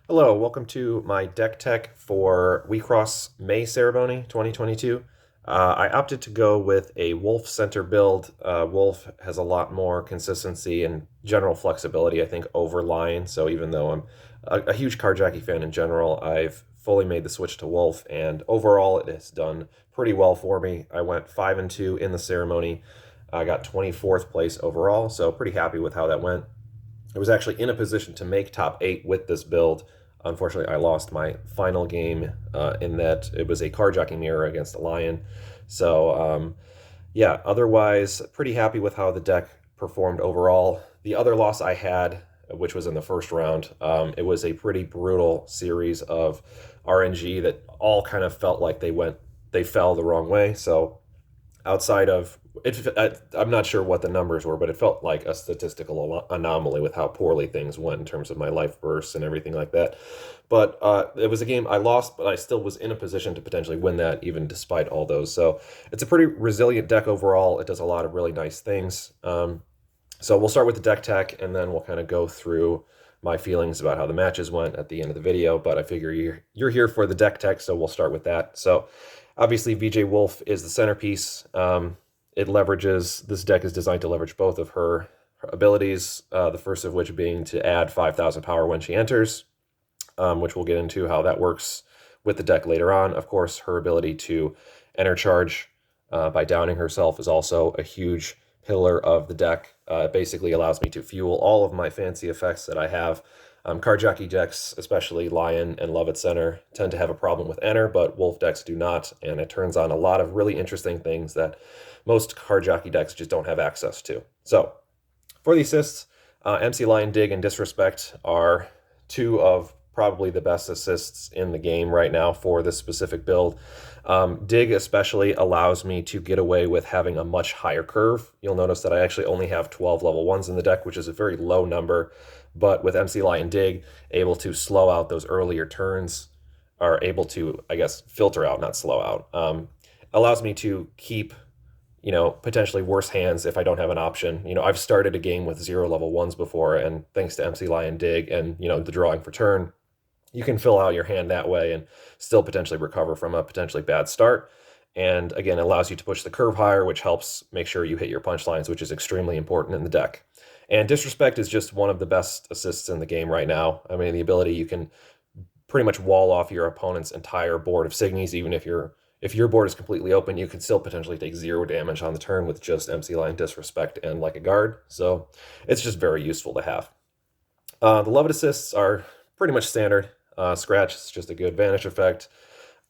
Hello, welcome to my deck tech for WIXOSS May Ceremony 2022. I opted to go with a Wolf center build. Wolf has a lot more consistency and general flexibility, I think, over Lion. So even though I'm a huge Carjacki fan in general, I've fully made the switch to Wolf, and overall it has done pretty well for me. I went 5-2 in the ceremony. I got 24th place overall, so pretty happy with how that went. I was actually in a position to make top 8 with this build. Unfortunately, I lost my final game in that it was a carjacking mirror against a lion. So, yeah, otherwise, pretty happy with how the deck performed overall. The other loss I had, which was in the first round, it was a pretty brutal series of RNG that all kind of felt like they fell the wrong way. So, outside of it, I'm not sure what the numbers were, but it felt like a statistical anomaly with how poorly things went in terms of my life bursts and everything like that. But it was a game I lost, but I still was in a position to potentially win that, even despite all those. So it's a pretty resilient deck overall. It does a lot of really nice things. So we'll start with the deck tech, and then we'll kind of go through my feelings about how the matches went at the end of the video. But I figure you're here for the deck tech, so we'll start with that. So obviously, VJ Wolf is the centerpiece. It leverages, this deck is designed to leverage both of her abilities, the first of which being to add 5,000 power when she enters, which we'll get into how that works with the deck later on. Of course, her ability to enter charge by downing herself is also a huge pillar of the deck. It basically allows me to fuel all of my fancy effects that I have. Carjacki decks, especially Lion and Love at Center, tend to have a problem with enter, but Wolf decks do not, and it turns on a lot of really interesting things that most Carjacki decks just don't have access to. So, for the assists, MC Lion, Dig, and Disrespect are two of probably the best assists in the game right now for this specific build. Dig especially allows me to get away with having a much higher curve. You'll notice that I actually only have 12 level 1s in the deck, which is a very low number. But with MC Lion Dig, able to slow out those earlier turns, are able to, I guess, filter out, not slow out. Allows me to keep, potentially worse hands if I don't have an option. I've started a game with 0 level 1s before, and thanks to MC Lion Dig and, the drawing for turn, you can fill out your hand that way and still potentially recover from a potentially bad start. And again, it allows you to push the curve higher, which helps make sure you hit your punchlines, which is extremely important in the deck. And Disrespect is just one of the best assists in the game right now. I mean, the ability, you can pretty much wall off your opponent's entire board of Signies. Even if your board is completely open, you can still potentially take 0 damage on the turn with just MC Lion Disrespect and like a guard. So it's just very useful to have. The Love assists are pretty much standard. Scratch is just a good vanish effect.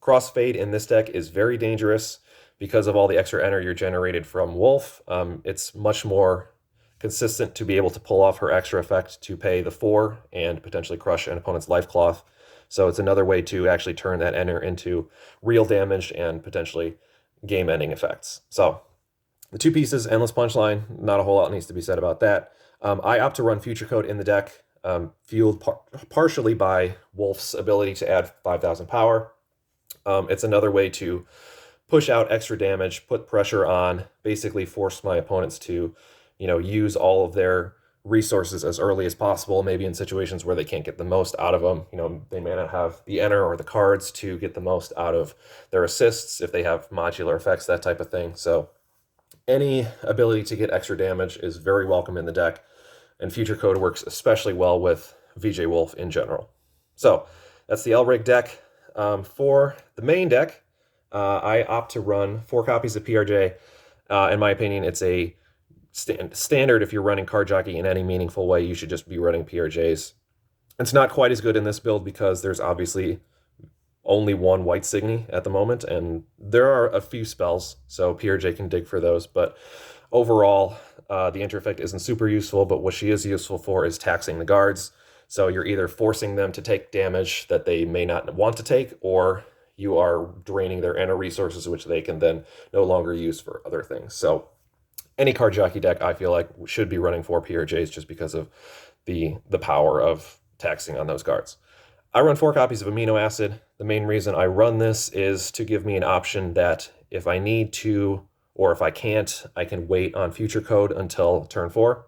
Crossfade in this deck is very dangerous because of all the extra enter you're generated from Wolf. It's much more consistent to be able to pull off her extra effect to pay the 4 and potentially crush an opponent's life cloth. So it's another way to actually turn that enter into real damage and potentially game-ending effects. So the two pieces, Endless Punchline, not a whole lot needs to be said about that. I opt to run Future Code in the deck, fueled partially by Wolf's ability to add 5,000 power. It's another way to push out extra damage, put pressure on, basically force my opponents to, use all of their resources as early as possible, maybe in situations where they can't get the most out of them. They may not have the enter or the cards to get the most out of their assists if they have modular effects, that type of thing. So any ability to get extra damage is very welcome in the deck, and Future Code works especially well with VJ Wolf in general. So that's the Elrig deck. For the main deck, I opt to run 4 copies of PRJ. In my opinion, it's a standard. If you're running Carjacki in any meaningful way, you should just be running PRJs. It's not quite as good in this build because there's obviously only one white Signy at the moment, and there are a few spells, so PRJ can dig for those. But overall, the Intereffect isn't super useful, but what she is useful for is taxing the guards. So you're either forcing them to take damage that they may not want to take, or you are draining their enter resources, which they can then no longer use for other things. So any Carjacki deck, I feel like, should be running 4 PRJs just because of the power of taxing on those guards. I run 4 copies of Amino Acid. The main reason I run this is to give me an option that if I need to, or if I can't, I can wait on Future Code until turn 4.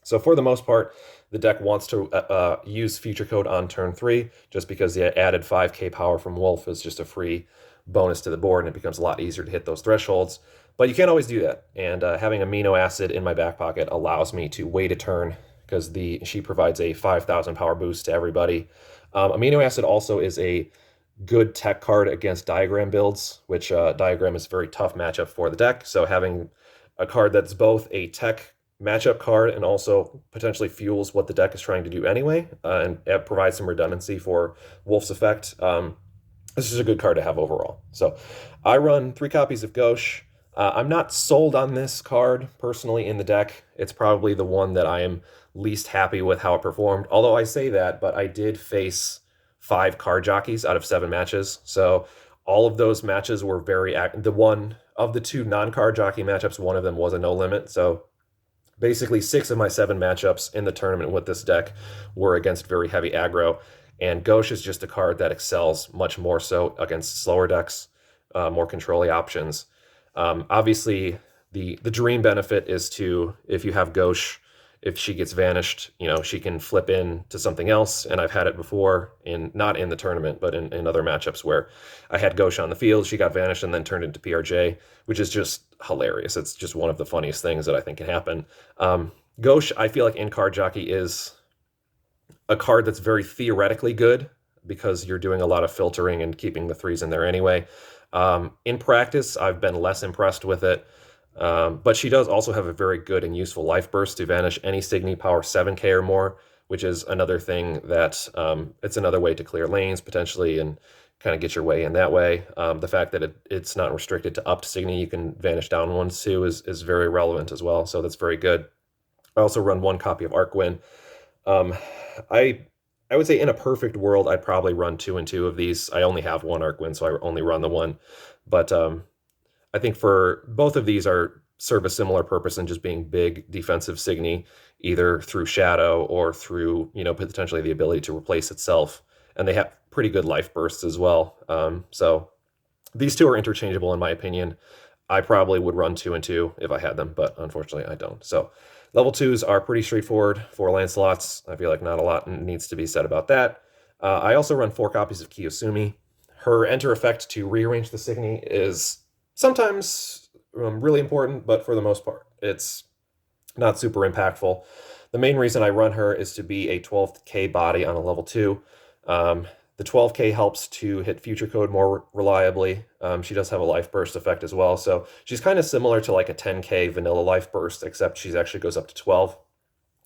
So for the most part, the deck wants to use Future Code on turn 3, just because the added 5k power from Wolf is just a free bonus to the board, and it becomes a lot easier to hit those thresholds. But you can't always do that, and having amino acid in my back pocket allows me to wait a turn, because she provides a 5,000 power boost to everybody. Amino acid also is a good tech card against diagram builds, which diagram is a very tough matchup for the deck. So having a card that's both a tech matchup card and also potentially fuels what the deck is trying to do anyway, and provides some redundancy for Wolf's effect. This is a good card to have overall. So I run 3 copies of Gauche. I'm not sold on this card personally in the deck. It's probably the one that I am least happy with how it performed. Although I say that, but I did face 5 card jockeys out of 7 matches. So all of those matches were very the one of the 2 non-card jockey matchups, one of them was a no limit. So basically 6 of my 7 matchups in the tournament with this deck were against very heavy aggro. And Gauche is just a card that excels much more so against slower decks, more control-y options. Obviously, the dream benefit is to, if you have Gauche, if she gets vanished, she can flip in to something else. And I've had it before, not in the tournament, but in other matchups where I had Gauche on the field, she got vanished and then turned into PRJ, which is just hilarious. It's just one of the funniest things that I think can happen. Gauche, I feel like in Card Jockey is a card that's very theoretically good, because you're doing a lot of filtering and keeping the 3s in there anyway. In practice, I've been less impressed with it. But she does also have a very good and useful life burst to vanish any Signy power 7k or more, which is another thing that it's another way to clear lanes potentially and kind of get your way in that way. The fact that it's not restricted to up to Signy, you can vanish down ones too, is very relevant as well. So that's very good. I also run 1 copy of Arcwin. I would say in a perfect world, I'd probably run 2 and 2 of these. I only have 1 Arcwin, so I only run the 1. But I think for both of these serve a similar purpose in just being big defensive Signy, either through shadow or through, potentially the ability to replace itself. And they have pretty good life bursts as well. So these 2 are interchangeable in my opinion. I probably would run 2 and 2 if I had them, but unfortunately I don't. So level 2s are pretty straightforward for Lancelots. I feel like not a lot needs to be said about that. I also run 4 copies of Kiyosumi. Her enter effect to rearrange the Signy is sometimes really important, but for the most part, it's not super impactful. The main reason I run her is to be a 12k body on a level 2. The 12k helps to hit Future Code more reliably. She does have a life burst effect as well, so she's kind of similar to like a 10k vanilla life burst, except she actually goes up to 12,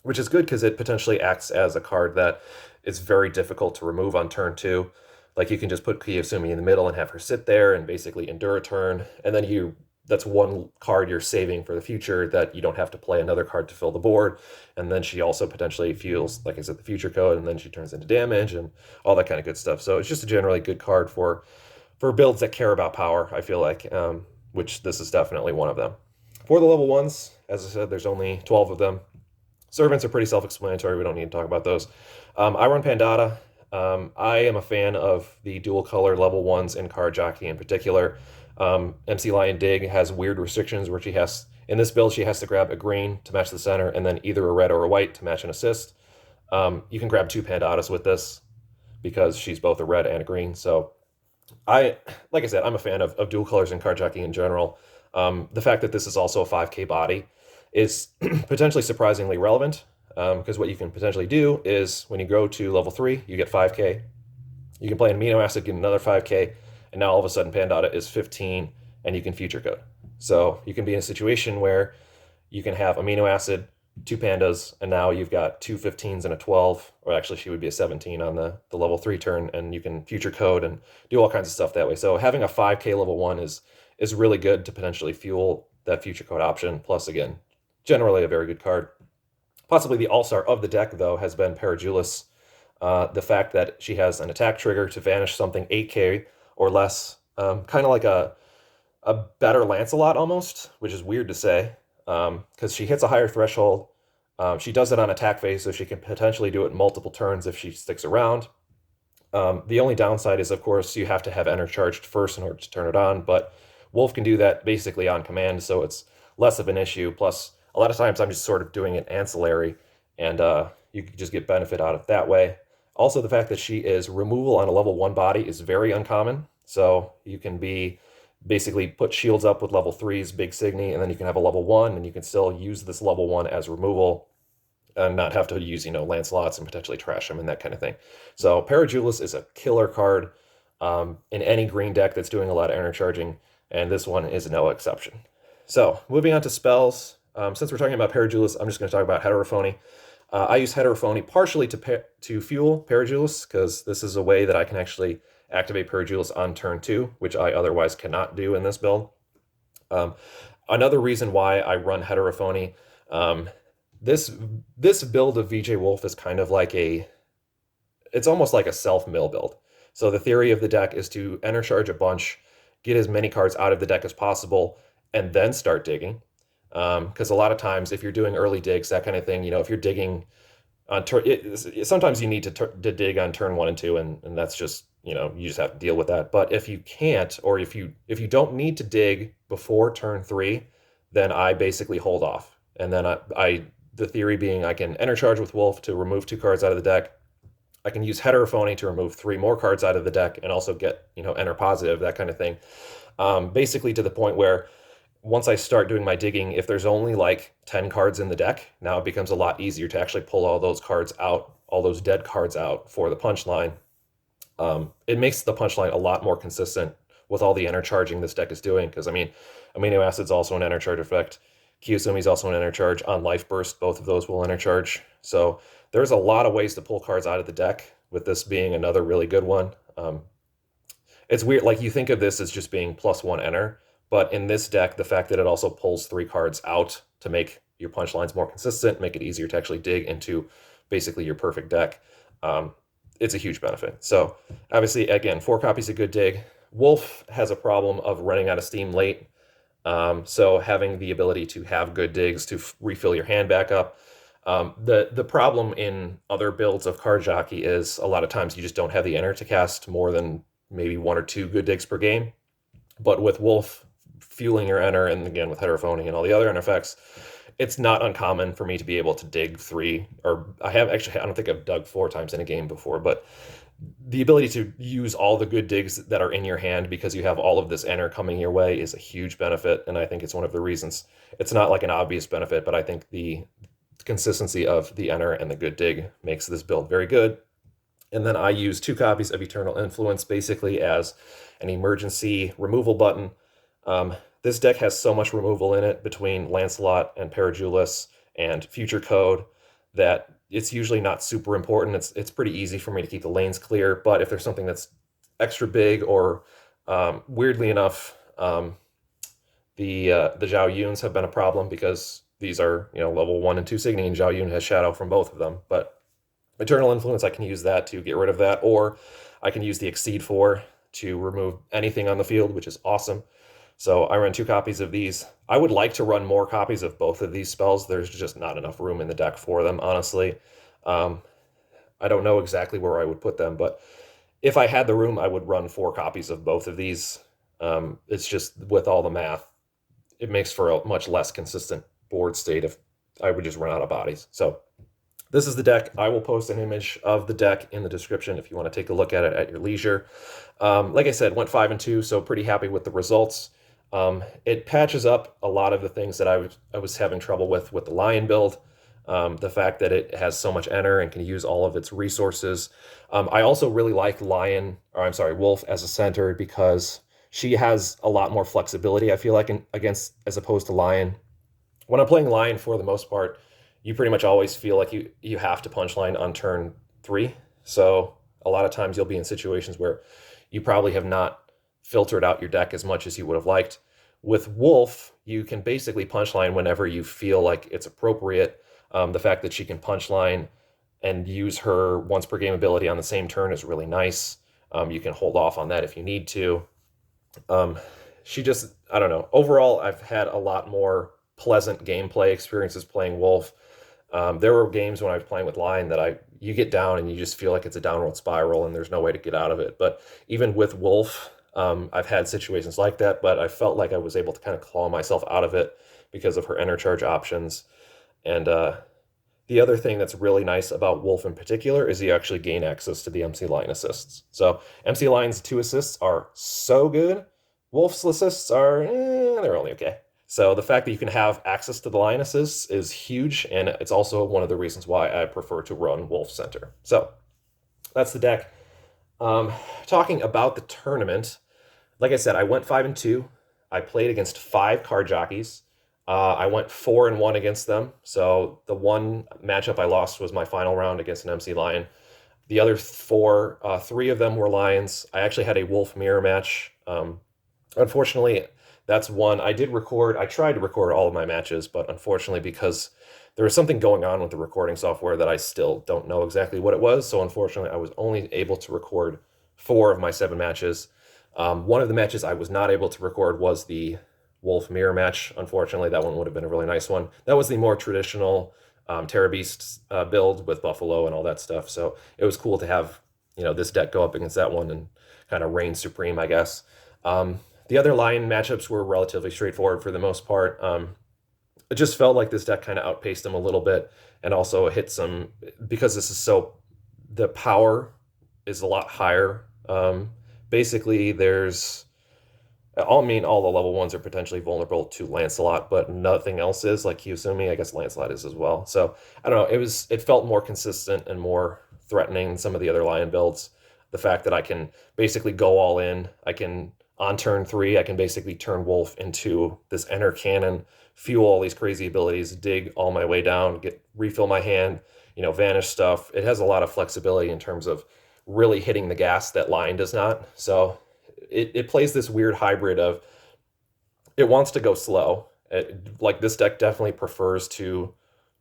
which is good because it potentially acts as a card that is very difficult to remove on turn 2. Like you can just put Kiyosumi in the middle and have her sit there and basically endure a turn, and then that's 1 card you're saving for the future that you don't have to play another card to fill the board. And then she also potentially fuels, like I said, the Future Code, and then she turns into damage and all that kind of good stuff. So it's just a generally good card for builds that care about power, I feel like, which this is definitely one of them. For the level 1s, as I said, there's only 12 of them. Servants are pretty self-explanatory. We don't need to talk about those. I run Pandata. I am a fan of the dual color level 1s in Card Jockey in particular. MC Lion Dig has weird restrictions where in this build, she has to grab a green to match the center and then either a red or a white to match an assist. You can grab 2 Pandatas with this because she's both a red and a green. So like I said, I'm a fan of dual colors in Card Jockey in general. The fact that this is also a 5k body is potentially surprisingly relevant, because what you can potentially do is when you go to level 3, you get 5k. You can play an amino acid, get another 5k, and now all of a sudden Pandata is 15 and you can Future Code. So you can be in a situation where you can have amino acid, 2 pandas, and now you've got 2 15s and a 12, or actually she would be a 17 on the level 3 turn, and you can Future Code and do all kinds of stuff that way. So having a 5k level 1 is really good to potentially fuel that Future Code option. Plus, again, generally a very good card. Possibly the all-star of the deck, though, has been Parajulis. The fact that she has an attack trigger to vanish something 8k or less, kind of like a better Lancelot almost, which is weird to say, because she hits a higher threshold. She does it on attack phase, so she can potentially do it multiple turns if she sticks around. The only downside is, of course, you have to have Enter charged first in order to turn it on, but Wolf can do that basically on command, so it's less of an issue. Plus, a lot of times I'm just sort of doing it ancillary, and You could just get benefit out of that way. Also, the fact that she is removal on a level 1 body is very uncommon. So you can be basically put shields up with level 3's Big Signy, and then you can have a level 1, and you can still use this level 1 as removal and not have to use, Lancelots and potentially trash them and that kind of thing. So Parajulis is a killer card in any green deck that's doing a lot of energy charging, and this one is no exception. So moving on to spells, since we're talking about Parajulis, I'm just going to talk about Heterophony. I use Heterophony partially to fuel Parajulis, because this is a way that I can actually activate Parajulis on turn 2, which I otherwise cannot do in this build. Another reason why I run Heterophony, this build of VJ Wolf is kind of like it's almost like a self-mill build. So the theory of the deck is to enter charge a bunch, get as many cards out of the deck as possible, and then start digging. Because a lot of times, if you're doing early digs, that kind of thing, if you're digging on turn, sometimes you need to dig on turn 1 and 2, and that's just, you just have to deal with that. But if you can't, or if you don't need to dig before turn 3, then I basically hold off. And then the theory being I can enter charge with Wolf to remove 2 cards out of the deck. I can use Heterophony to remove 3 more cards out of the deck and also get, enter positive, that kind of thing. Basically to the point where once I start doing my digging, if there's only like 10 cards in the deck, now it becomes a lot easier to actually pull all those cards out, all those dead cards out for the punchline. It makes the punchline a lot more consistent with all the energy charging this deck is doing, because Amino Acid's also an energy charge effect. Kiyosumi's also an energy charge. On Life Burst, both of those will energy charge. So there's a lot of ways to pull cards out of the deck, with this being another really good one. It's weird, like you think of this as just being +1 enter, but in this deck, the fact that it also pulls 3 cards out to make your punchlines more consistent, make it easier to actually dig into basically your perfect deck, it's a huge benefit. So obviously, again, 4 copies of Good Dig. Wolf has a problem of running out of steam late. So having the ability to have good digs to refill your hand back up. The problem in other builds of Card Jockey is a lot of times you just don't have the enter to cast more than maybe 1 or 2 good digs per game. But with Wolf fueling your enter, and again with Heterophony and all the other enter effects, it's not uncommon for me to be able to dig 3, or I don't think I've dug 4 times in a game before, but the ability to use all the good digs that are in your hand because you have all of this enter coming your way is a huge benefit, and I think it's one of the reasons. It's not like an obvious benefit, but I think the consistency of the enter and the good dig makes this build very good. And then I use 2 copies of Eternal Influence basically as an emergency removal button. This deck has so much removal in it between Lancelot and Parajulis and Future Code that it's usually not super important. It's pretty easy for me to keep the lanes clear, but if there's something that's extra big, or weirdly enough, the Zhao Yuns have been a problem, because these are level 1 and 2 Signy, and Zhao Yun has Shadow from both of them. But Eternal Influence, I can use that to get rid of that, or I can use the Exceed 4 to remove anything on the field, which is awesome. So I run 2 copies of these. I would like to run more copies of both of these spells. There's just not enough room in the deck for them, honestly. I don't know exactly where I would put them, but if I had the room, I would run 4 copies of both of these. It's just with all the math, it makes for a much less consistent board state if I would just run out of bodies. So this is the deck. I will post an image of the deck in the description if you want to take a look at it at your leisure. Like I said, went 5 and 2, so pretty happy with the results. It patches up a lot of the things that I was having trouble with the Lion build. The fact that it has so much enter and can use all of its resources. I also really like Wolf as a center, because she has a lot more flexibility, I feel like, as opposed to Lion. When I'm playing Lion, for the most part, you pretty much always feel like you have to punchline on turn 3. So a lot of times you'll be in situations where you probably have not filtered out your deck as much as you would have liked. With Wolf, you can basically punchline whenever you feel like it's appropriate. The fact that she can punchline and use her once per game ability on the same turn is really nice. You can hold off on that if you need to. I don't know. Overall, I've had a lot more pleasant gameplay experiences playing Wolf. There were games when I was playing with Lion that you get down and you just feel like it's a downward spiral and there's no way to get out of it. But even with Wolf, I've had situations like that, but I felt like I was able to kind of claw myself out of it because of her enter charge options. And The other thing that's really nice about Wolf in particular is you actually gain access to the MC Line assists. So MC Line's 2 assists are so good. Wolf's assists are, they're only okay. So the fact that you can have access to the line assists is huge, and it's also one of the reasons why I prefer to run Wolf Center. So that's the deck. Talking about the tournament, like I said, I went 5-2. I played against 5 card jockeys. I went 4-1 against them. So the one matchup I lost was my final round against an MC Lion. The other 3 of them were Lions. I actually had a Wolf Mirror match. Unfortunately, that's one I did record. I tried to record all of my matches, but unfortunately, because there was something going on with the recording software that I still don't know exactly what it was. So unfortunately, I was only able to record 4 of my 7 matches. One of the matches I was not able to record was the Wolf Mirror match. Unfortunately, that one would have been a really nice one. That was the more traditional Terra Beast build with Buffalo and all that stuff. So it was cool to have, this deck go up against that one and kind of reign supreme, I guess. The other Lion matchups were relatively straightforward for the most part. It just felt like this deck kind of outpaced them a little bit, and also hit some, because the power is a lot higher. Basically, all the level 1s are potentially vulnerable to Lancelot, but nothing else is, like Kyusumi. I guess Lancelot is as well. So I don't know. It felt more consistent and more threatening than some of the other Lion builds. The fact that I can basically go all in. On turn 3, I can basically turn Wolf into this enter cannon, fuel all these crazy abilities, dig all my way down, refill my hand, vanish stuff. It has a lot of flexibility in terms of really hitting the gas that Lion does not. So it plays this weird hybrid of, it wants to go slow. Like this deck definitely prefers to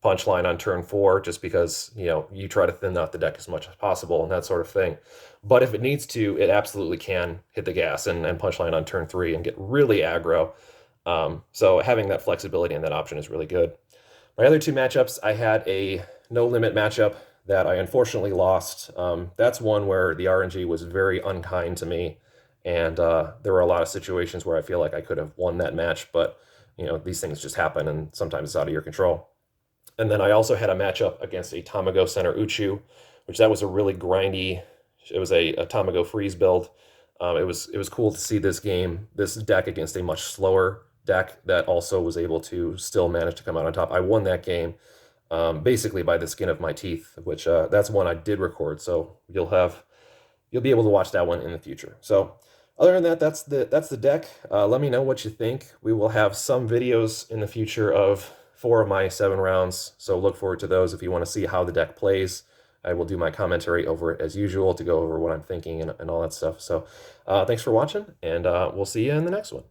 punchline on turn 4, just because you try to thin out the deck as much as possible and that sort of thing. But if it needs to, it absolutely can hit the gas and punchline on turn 3 and get really aggro. So having that flexibility and that option is really good. My other 2 matchups, I had a no limit matchup that I unfortunately lost. That's one where the RNG was very unkind to me, and there were a lot of situations where I feel like I could have won that match, but these things just happen, and sometimes it's out of your control. And then I also had a matchup against a Tamago Center Uchu, which that was a really grindy. It was a Tamago freeze build. It was cool to see this deck against a much slower deck that also was able to still manage to come out on top. I won that game basically by the skin of my teeth, which that's one I did record. So you'll be able to watch that one in the future. So other than that, that's the deck. Let me know what you think. We will have some videos in the future of 4 of my 7 rounds, so look forward to those if you want to see how the deck plays. I will do my commentary over it as usual to go over what I'm thinking and all that stuff. So thanks for watching, and we'll see you in the next one.